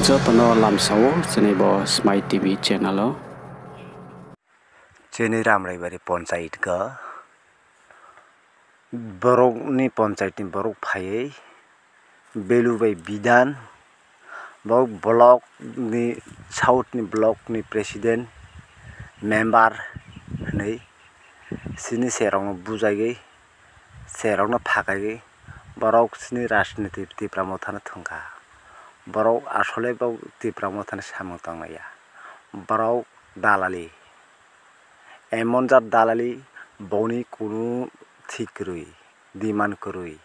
jotono lamsao chenibo Smile TV channel o cheni ramraibari panchayat ka borok ni panchayat ni borok phaiye belubai bidan borok block ni south ni block ni president member nei sini serong bujai serong na phakai borok sini rajniti tipramo thana thungka borok asole bau tipramo thana samung tangnaya borok dalali emon jat dalali boni kunu thik rui diman korui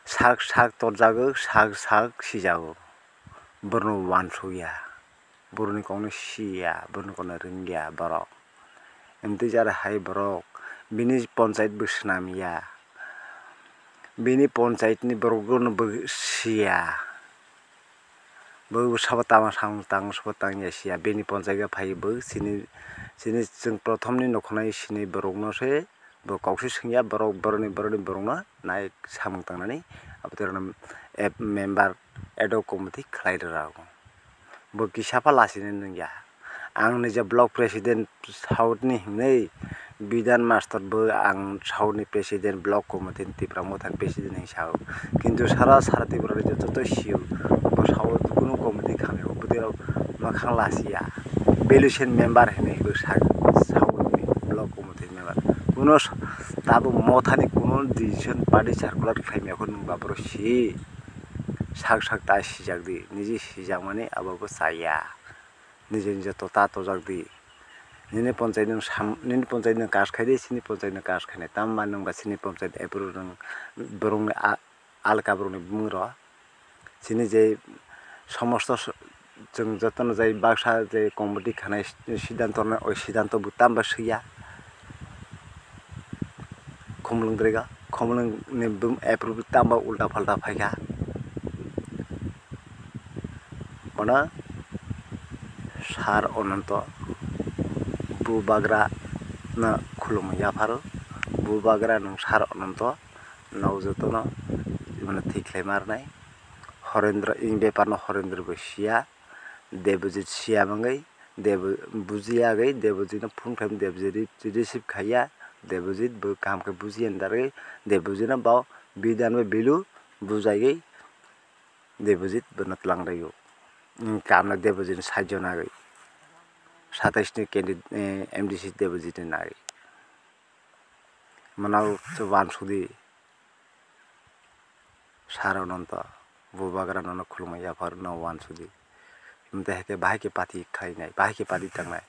sak torjago sak sijago borno wansuya borni kongno siya borno kono ringya borok emti jara hai borok bini panchayat bo swnamya bini panchayat ni borok no siya bo sabo tama tang sabo tangya siya bini panchayat phai bo sini jeng prothom ni nokhnai sini borok no se bo kaukse singya borok boroni no nai samung tangnani aboterno member edo committee khlai rago bo kisapa lasini nungya ang nije block president south ni himnei bidan master bo ang south ni president block committee ni tipramo thang president hinsao kintu sara tibrani joto siu bo south kuno committee khane obodero makhang lasiya belution member hene bo south ni block committee member kuno tabo mothani kuno decision party circular khlaimya ko nungba bro si sak ta sijagdi niji sijagmani abo saya nije tota tojagdi nini panchayat ni kas khaide sini panchayat ni kas khaine tamma nungba sini panchayat approve rung borong alka borong ni bumro sini je somosto jeng jotono jai baksa je committee khanai siddhanto na oi siddhanto butamba siya khumlung ni bum approve tamba ulta falta phaika mana sar onanto bubagra na khulum yafaro bubagra nung sar onanto naujotono mana thiklai marnai horendra in bepar no horendra basiya debojit siya mangai bujiya gai debojit no phone khaim debojit receive khaya debojit bo kam ke bujiyan dargai debojit no bao bidan belu bujai gai debojit bonatlang rayo kamna debojit sajjo nagai 27 ni candidate MDC debojit nagai manau wan sudi sarononto bubagra no khulumaya par no wan sudi imte hete bahai ke pati khainai bahai ke pati tangnai